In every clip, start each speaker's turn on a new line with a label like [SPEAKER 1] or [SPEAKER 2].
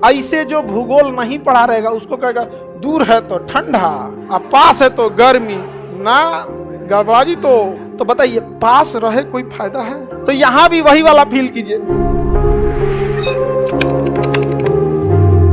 [SPEAKER 1] ऐसे जो भूगोल नहीं पढ़ा रहेगा उसको कहेगा दूर है तो ठंडा, अब पास है तो गर्मी, ना गड़बड़ी। तो बताइए पास रहे कोई फायदा है? तो यहां भी वही वाला फील कीजिए।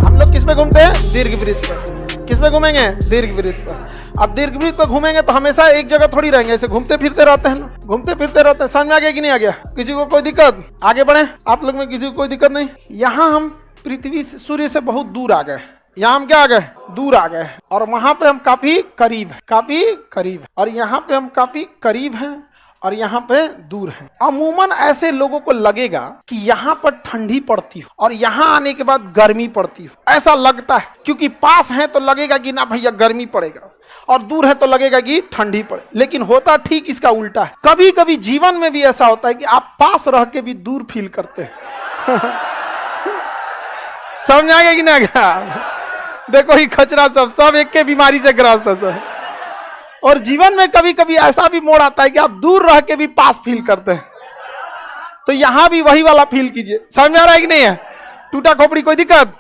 [SPEAKER 1] हम लोग किस पे घूमते हैं? दीर्घवृत्त पर। किस पे घूमेंगे? दीर्घवृत्त पर। अब दीर्घवृत्त पर घूमेंगे तो हमेशा एक जगह थोड़ी रहेंगे, ऐसे घूमते फिरते रहते हैं ना, घूमते फिरते रहते हैं। समझ में आ गया कि नहीं आ गया? किसी को कोई दिक्कत? आगे बढ़े, आप लोग में किसी को कोई दिक्कत नहीं? यहाँ हम पृथ्वी से, सूर्य से बहुत दूर आ गए। यहाँ हम क्या आ गए? दूर आ गए। और वहां पे हम काफी करीब है, काफी करीब है। और यहाँ पे हम काफी करीब हैं और यहाँ पे दूर है। अमूमन ऐसे लोगों को लगेगा कि यहाँ पर ठंडी पड़ती हो और यहाँ आने के बाद गर्मी पड़ती हो, ऐसा लगता है। क्योंकि पास है तो लगेगा कि ना भैया गर्मी पड़ेगा, और दूर है तो लगेगा कि ठंडी पड़े। लेकिन होता ठीक इसका उल्टा है। कभी कभी जीवन में भी ऐसा होता है कि आप पास रह के भी दूर फील करते हैं। समझ आ गया कि नहीं आ गया? देखो ये खचरा सब एक के बीमारी से ग्रस्त है सर। और जीवन में कभी कभी ऐसा भी मोड़ आता है कि आप दूर रह के भी पास फील करते हैं। तो यहां भी वही वाला फील कीजिए। समझ में आ रहा है कि नहीं है? टूटा खोपड़ी कोई दिक्कत?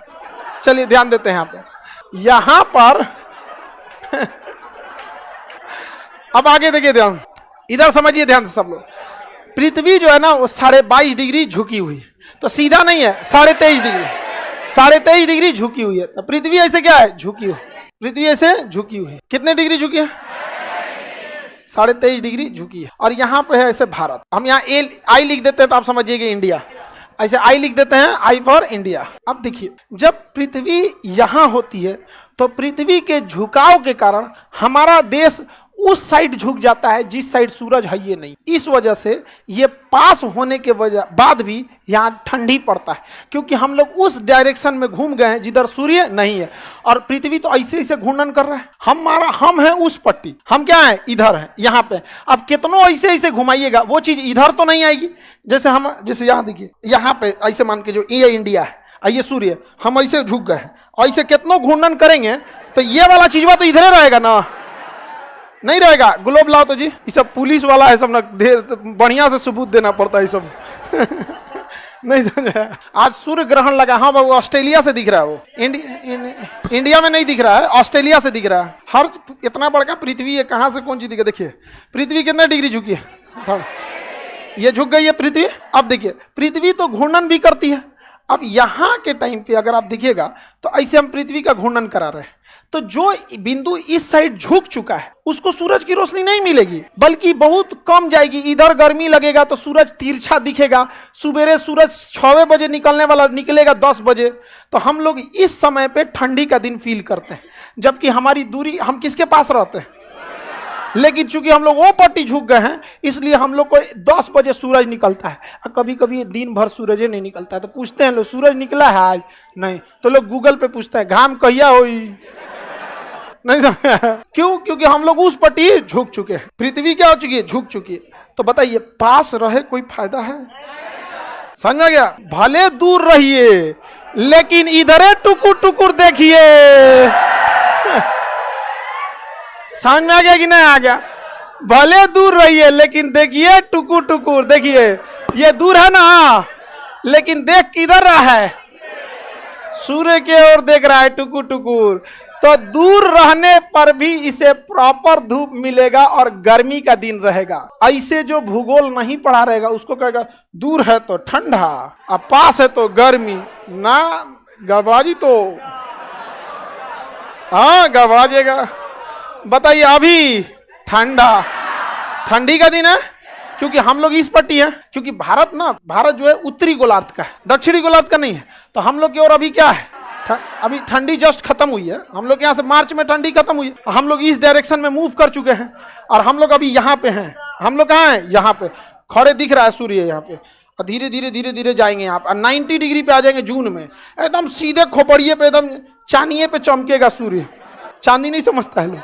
[SPEAKER 1] चलिए ध्यान देते हैं यहां पर। अब आगे देखिए, ध्यान इधर समझिए ध्यान से सब लोग। पृथ्वी जो है ना वो 22.5 डिग्री झुकी हुई है, तो सीधा नहीं है, 23.5 डिग्री, 23.5 डिग्री झुकी हुई है। तो पृथ्वी ऐसे क्या है? झुकी हुई। पृथ्वी ऐसे झुकी हुई है। कितने डिग्री झुकी है? 23.5 डिग्री झुकी है। और यहाँ पे है ऐसे भारत। हम यहाँ आई लिख देते हैं तो आप समझिएगा इंडिया, ऐसे आई लिख देते हैं, आई फॉर इंडिया। अब देखिए जब पृथ्वी यहाँ होती है तो पृथ्वी के झुकाव के कारण हमारा देश उस साइड झुक जाता है जिस साइड सूरज है ये नहीं। इस वजह से ये पास होने के बाद भी यहाँ ठंडी पड़ता है, क्योंकि हम लोग उस डायरेक्शन में घूम गए हैं जिधर सूर्य नहीं है। और पृथ्वी तो ऐसे ऐसे घूर्णन कर रहा है। हम हैं उस पट्टी, हम क्या है? इधर है, यहाँ पे। अब कितनों ऐसे ऐसे घुमाइएगा वो चीज इधर तो नहीं आएगी। जैसे यहाँ देखिए, यहाँ पे ऐसे मान के जो ये इंडिया है, ये सूर्य, हम ऐसे झुक गए हैं, ऐसे कितनों घूर्णन करेंगे तो ये वाला चीजवा तो इधर रहेगा ना, नहीं रहेगा। ग्लोब लाओ तो जी, ये सब पुलिस वाला है सब ना, ढेर बढ़िया से सबूत देना पड़ता है सब। नहीं समझा? आज सूर्य ग्रहण लगा। हाँ बाबू, ऑस्ट्रेलिया से दिख रहा है वो, इंडिया में नहीं दिख रहा है, ऑस्ट्रेलिया से दिख रहा है। हर इतना बड़का पृथ्वी है, कहाँ से कौन चीज दिखे? देखिए पृथ्वी कितने डिग्री झुकी है? ये झुक गई है पृथ्वी। अब देखिए पृथ्वी तो घूर्णन भी करती है। अब यहाँ के टाइम पे अगर आप देखिएगा तो ऐसे हम पृथ्वी का घूर्णन करा रहे हैं, तो जो बिंदु इस साइड झुक चुका है उसको सूरज की रोशनी नहीं मिलेगी, बल्कि बहुत कम जाएगी। इधर गर्मी लगेगा तो सूरज तिरछा दिखेगा। सुबेरे सूरज 6 बजे निकलने वाला निकलेगा 10 बजे। तो हम लोग इस समय पे ठंडी का दिन फील करते हैं, जबकि हमारी दूरी, हम किसके पास रहते हैं? लेकिन चूंकि हम लोग वो पट्टी झुक गए हैं, इसलिए हम लोग को 10 बजे सूरज निकलता है। कभी कभी दिन भर सूरज नहीं निकलता है, तो पूछते हैं लोग सूरज निकला है आज? नहीं। तो लोग गूगल पे पूछते हैं घाम कहिया हुई? नहीं समझ? क्यों? क्योंकि हम लोग उस पट्टी झुक चुके हैं। पृथ्वी क्या हो चुकी है? झुक चुकी है। तो बताइए पास रहे कोई फायदा है? समझ आ गया? भले दूर रहिए लेकिन इधरे टुकुर टुकुर देखिए। समझ में आ गया कि नहीं आ गया? भले दूर रहिए लेकिन देखिए टुकुर टुकुर देखिए। ये दूर है ना, लेकिन देख किधर रहा है? सूर्य के ओर देख रहा है टुकुर टुकुर। तो दूर रहने पर भी इसे प्रॉपर धूप मिलेगा और गर्मी का दिन रहेगा। ऐसे जो भूगोल नहीं पढ़ा रहेगा उसको कहेगा दूर है तो ठंडा, अब पास है तो गर्मी, ना गड़बड़ी। तो हाँ गड़बड़ा जाएगा। बताइए अभी ठंडी का दिन है क्योंकि हम लोग इस पट्टी है, क्योंकि भारत जो है उत्तरी गोलार्ध का है, दक्षिणी गोलार्ध का नहीं है। तो हम लोग की ओर अभी क्या है? अभी ठंडी जस्ट खत्म हुई है। हम लोग यहाँ से मार्च में ठंडी खत्म हुई है। हम लोग इस डायरेक्शन में मूव कर चुके हैं और हम लोग अभी यहाँ पे हैं। हम लोग कहाँ हैं? यहाँ पे खड़े दिख रहा है सूर्य यहाँ पे, और धीरे धीरे जाएंगे यहाँ पे 90 डिग्री पे आ जाएंगे जून में। एकदम सीधे खोपड़िए पे, एकदम चांदिए पे चमकेगा सूर्य। चांदी नहीं समझता है लोग?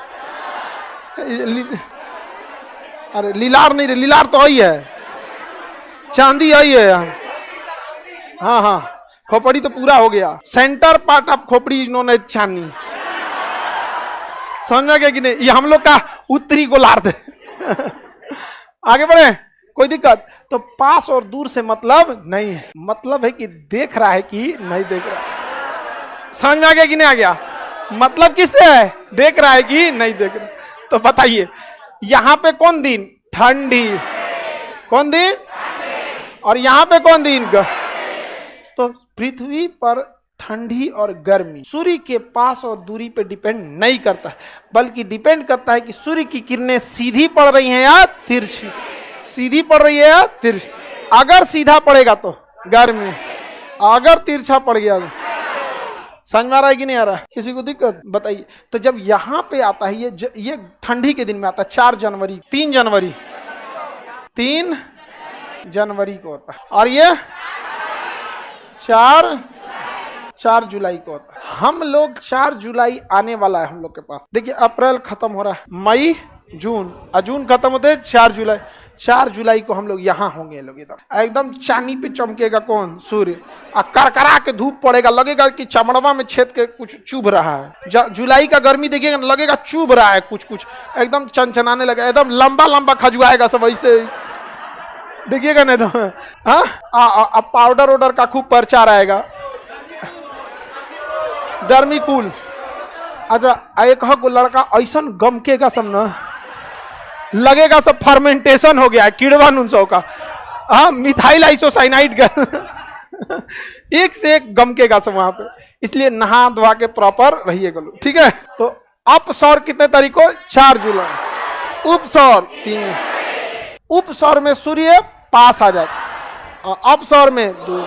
[SPEAKER 1] अरे लीलार नहीं, लीलार तो आई है, चांदी आई है। हाँ हाँ, खोपड़ी तो पूरा हो गया। सेंटर पार्ट ऑफ खोपड़ी इन्होंने चांदी। समझ में गया कि नहीं? ये हम लोग का उत्तरी गोलार्ध है। आगे बढ़े, कोई दिक्कत? तो पास और दूर से मतलब नहीं है, मतलब है कि देख रहा है कि नहीं देख रहा है। समझ में आ गया कि नहीं आ गया? मतलब किससे है, देख रहा है कि नहीं देख रहा? तो बताइए यहां पे कौन दिन? ठंडी। कौन दिन? और यहां पे कौन दिन? तो पृथ्वी पर ठंडी और गर्मी सूर्य के पास और दूरी पे डिपेंड नहीं करता, बल्कि डिपेंड करता है कि सूर्य की किरणें सीधी पड़ रही हैं या तिरछी। सीधी पड़ रही है या तिरछी? अगर सीधा पड़ेगा तो गर्मी, अगर तिरछा पड़ गया तो। समझ में आ रहा है कि नहीं आ रहा है? किसी को दिक्कत? बताइए। तो जब यहां पे आता है ये ठंडी के दिन में आता है, 4 जनवरी 3 जनवरी 3 जनवरी को होता है, और ये 4 जुलाई को होता है। हम लोग 4 जुलाई आने वाला है हम लोग के पास। देखिए अप्रैल खत्म हो रहा है, मई जून, जून खत्म होते 4 जुलाई। 4 जुलाई को हम लोग यहाँ होंगे, लोग इधर एकदम चांदी पे चमकेगा कौन? सूर्य। करकरा के धूप पड़ेगा, लगेगा कि चमड़वा में छेद के कुछ चुभ रहा है। जुलाई का गर्मी देखिएगा, लगेगा चुभ रहा है कुछ कुछ, एकदम चनचनाने लगेगा, एकदम लंबा लंबा खजुआएगा सब ऐसे देखिएगा नहीं तो। हाँ, पाउडर वाउडर का खूब पर्चा रहेगा। गर्मी कूल। अच्छा एक को लड़का ऐसा गमकेगा सब ना, लगेगा सब फर्मेंटेशन हो गया है किड़वा नुनसो का। हाँ, मिथाइल आइसोसाइनाइड का एक से एक गमकेगा सब वहां पे। इसलिए नहा धोवा के प्रॉपर रहिएगा लोग, ठीक है? तो अपसौर कितने तारीख को? 4 जुलाई। उपसौर 3। उपसौर में सूर्य पास आ जाता, अपसौर में दूर।